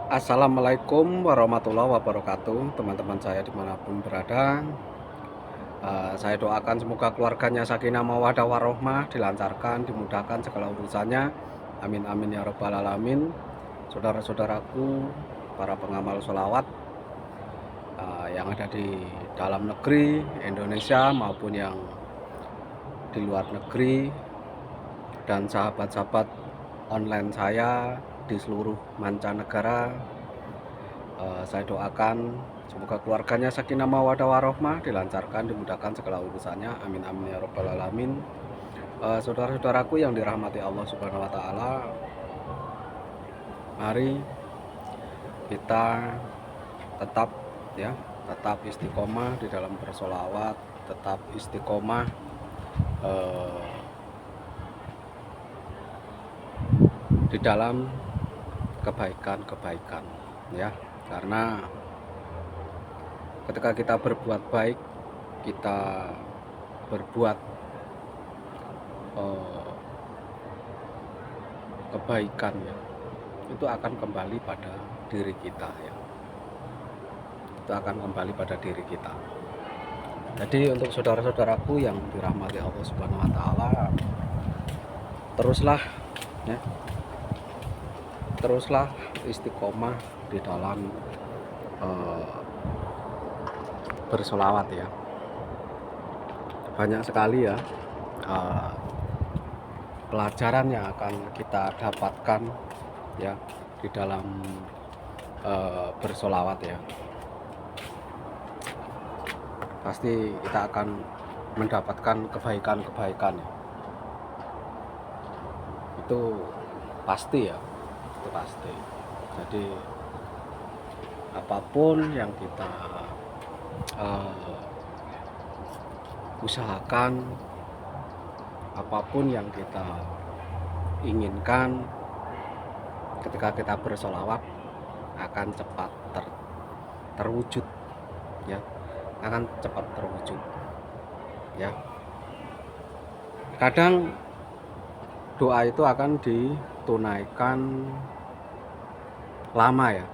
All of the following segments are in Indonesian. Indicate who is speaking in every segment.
Speaker 1: Assalamualaikum warahmatullahi wabarakatuh, teman-teman saya dimanapun berada. Saya doakan semoga keluarganya sakinah mawaddah warohmah, dilancarkan, dimudahkan segala urusannya. Amin amin ya robbal alamin. Saudara-saudaraku, para pengamal sholawat yang ada di dalam negeri Indonesia maupun yang di luar negeri, dan sahabat-sahabat online saya di seluruh mancanegara. Saya doakan semoga keluarganya sakinah mawaddah warohmah, dilancarkan, dimudahkan segala urusannya. Amin amin ya robbal alamin. Saudara-saudaraku yang dirahmati Allah Subhanahu wa taala, mari kita tetap tetap istiqomah di dalam bersolawat, tetap istiqomah di dalam kebaikan-kebaikan, ya. Karena ketika kita berbuat baik, kita berbuat kebaikan, ya, itu akan kembali pada diri kita, ya. Itu akan kembali pada diri kita. Jadi untuk saudara-saudaraku yang dirahmati Allah Subhanahu wa taala, teruslah istiqomah di dalam bersolawat, ya. Banyak sekali, ya, pelajaran yang akan kita dapatkan, ya, di dalam bersolawat, ya. Pasti kita akan mendapatkan kebaikan-kebaikan, ya. Itu pasti, ya, itu pasti. Jadi apapun yang kita usahakan, apapun yang kita inginkan, ketika kita bersolawat akan cepat terwujud, ya, akan cepat terwujud, ya. Kadang doa itu akan ditunaikan lama, ya.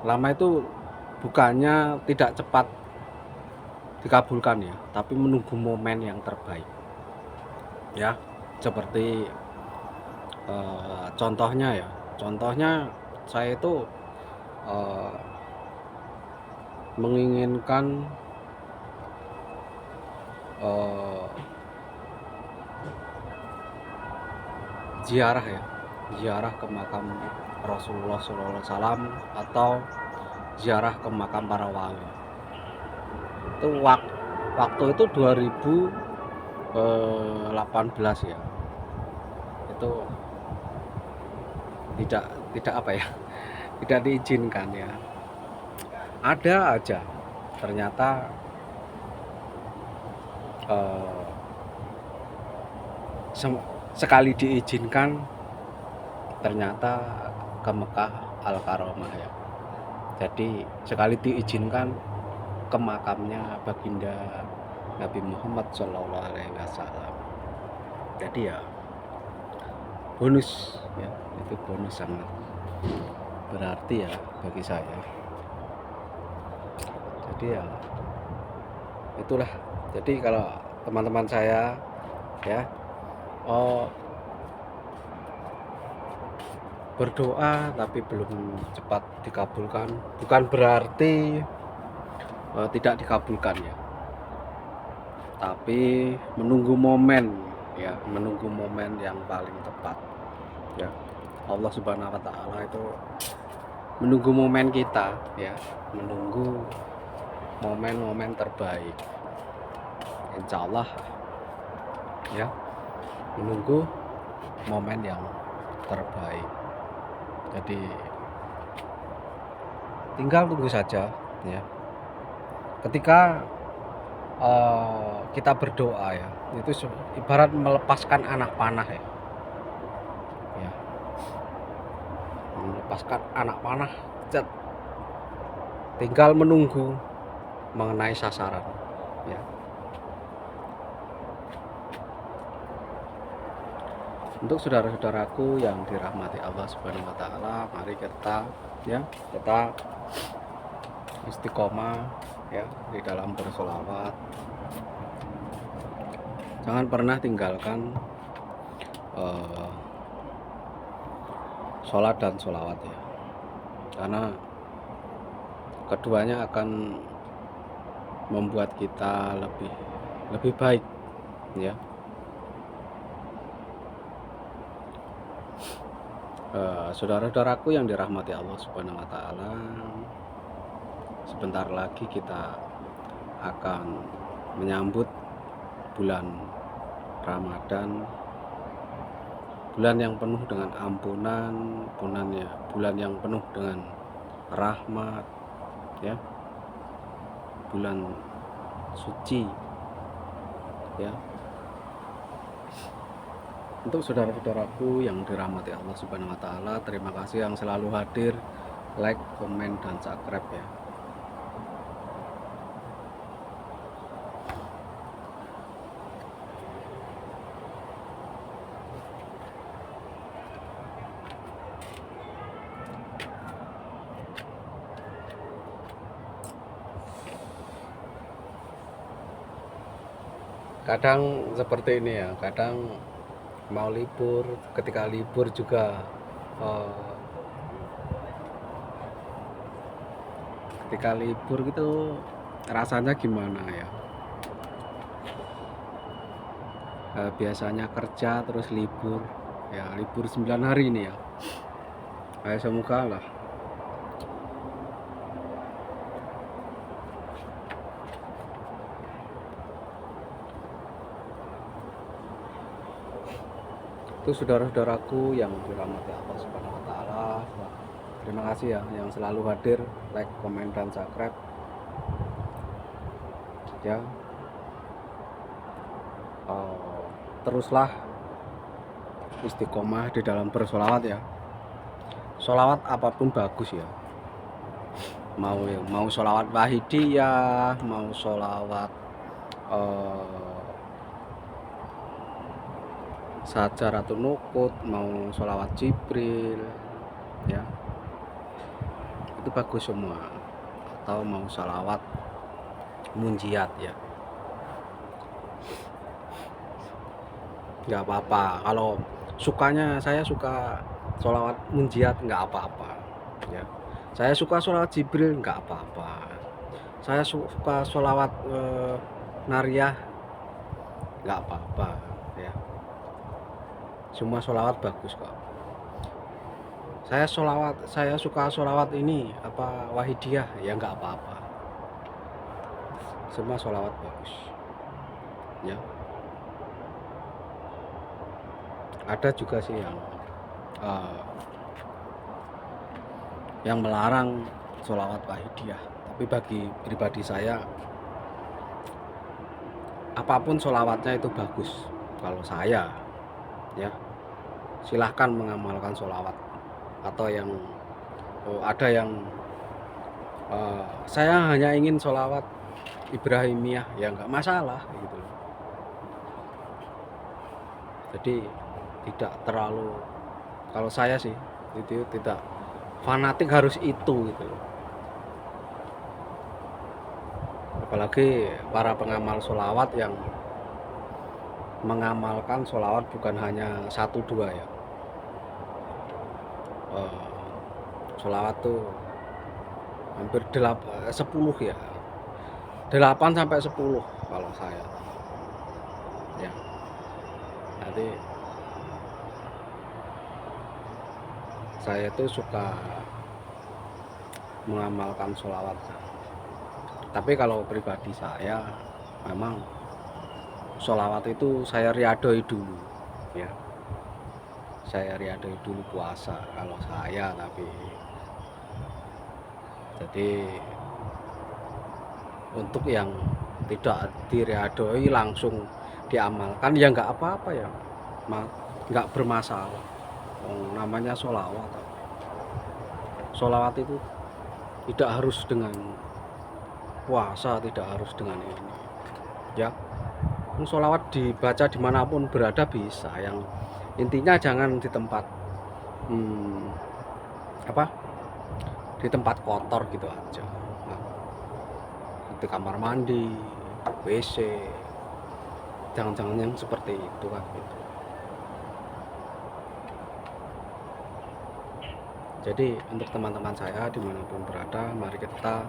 Speaker 1: Lama itu bukannya tidak cepat dikabulkan, ya, tapi menunggu momen yang terbaik, ya. Seperti contohnya saya itu menginginkan ziarah ke makam Rasulullah SAW atau ziarah ke makam para wali. Itu waktu itu 2018, ya. Itu tidak diizinkan, ya. Ada aja ternyata sekali diizinkan ternyata ke Mekah Al-Karomah, ya. Jadi sekali diizinkan ke makamnya baginda Nabi Muhammad SAW. Jadi ya bonus, ya, itu bonus sangat berarti, ya, bagi saya. Jadi ya itulah. Jadi kalau teman-teman saya, ya, berdoa tapi belum cepat dikabulkan, bukan berarti tidak dikabulkan, ya, tapi menunggu momen, ya, menunggu momen yang paling tepat, ya. Allah Subhanahu wa taala itu menunggu momen kita, ya, menunggu momen-momen terbaik, insya Allah, ya, menunggu momen yang terbaik. Jadi tinggal tunggu saja, ya. Ketika kita berdoa, ya, itu ibarat melepaskan anak panah, ya, melepaskan anak panah, tinggal menunggu mengenai sasaran, ya. Untuk saudara-saudaraku yang dirahmati Allah Subhanahu wa taala, mari kita ya, tetap istiqomah ya di dalam bersolawat. Jangan pernah tinggalkan sholat dan sholawat ya, karena keduanya akan membuat kita lebih baik ya. Saudara-saudaraku yang dirahmati Allah Subhanahu wa taala, sebentar lagi kita akan menyambut bulan Ramadan, bulan yang penuh dengan ampunan, bulan yang penuh dengan rahmat ya, bulan suci ya. Untuk saudara-saudaraku yang dirahmati Allah Subhanahu wa taala, terima kasih yang selalu hadir, like, komen, dan subscribe ya. Kadang seperti ini ya, kadang mau libur, ketika libur juga ketika libur gitu rasanya gimana ya, biasanya kerja terus libur ya, libur 9 hari ini ya. Semoga lah itu saudara-saudaraku yang dirahmati Allah Subhanahu wa taala. Terima kasih ya yang selalu hadir, like, komen, dan subscribe ya. Teruslah istiqomah di dalam bersolawat ya. Solawat apapun bagus ya, mau solawat wahidiyah, mau solawat Sajaratun Nukut, mau solawat Jibril ya, itu bagus semua. Atau mau solawat munjiat ya, nggak apa-apa. Kalau saya suka solawat munjiat, nggak apa-apa ya. Saya suka solawat Jibril, nggak apa-apa. Saya suka solawat Nariyah, nggak apa-apa ya. Semua solawat bagus kok. Saya suka solawat ini wahidiyah ya, nggak apa-apa. Semua solawat bagus ya. Ada juga sih yang melarang solawat wahidiyah, tapi bagi pribadi saya apapun solawatnya itu bagus. Kalau saya ya, silahkan mengamalkan solawat. Atau yang ada yang saya hanya ingin solawat Ibrahimiyah ya, nggak masalah gitu. Jadi tidak terlalu, kalau saya sih itu tidak fanatik harus itu gitu. Apalagi para pengamal solawat yang mengamalkan solawat bukan hanya 1-2 ya. Solawat tuh hampir 10 ya, 8-10 kalau saya ya. Nanti saya tuh suka mengamalkan solawat, tapi kalau pribadi saya memang solawat itu saya riadoi dulu ya. Saya riadoi dulu puasa kalau saya, tapi jadi untuk yang tidak diriadoi langsung diamalkan ya nggak apa-apa ya, nggak bermasalah. Namanya solawat. Solawat itu tidak harus dengan puasa, tidak harus dengan ini ya. Solawat dibaca dimanapun berada bisa, yang intinya jangan di tempat di tempat kotor gitu aja. Nah, di kamar mandi, WC, jangan-jangan yang seperti itu kan gitu. Jadi untuk teman-teman saya dimanapun berada, mari kita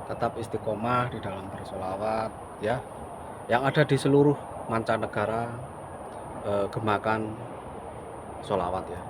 Speaker 1: tetap istiqomah di dalam bersolawat ya. Yang ada di seluruh mancanegara gemakan solawat ya.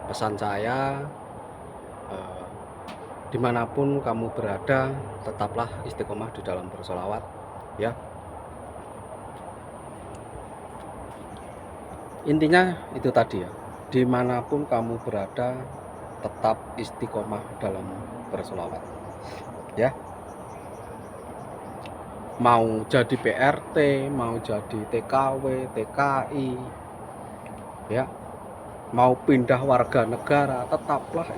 Speaker 1: Pesan saya, dimanapun kamu berada, tetaplah istiqomah di dalam bersolawat ya. Intinya itu tadi ya, dimanapun kamu berada, tetap istiqomah dalam bersolawat ya. Mau jadi PRT, mau jadi TKW, TKI ya, mau pindah warga negara, tetaplah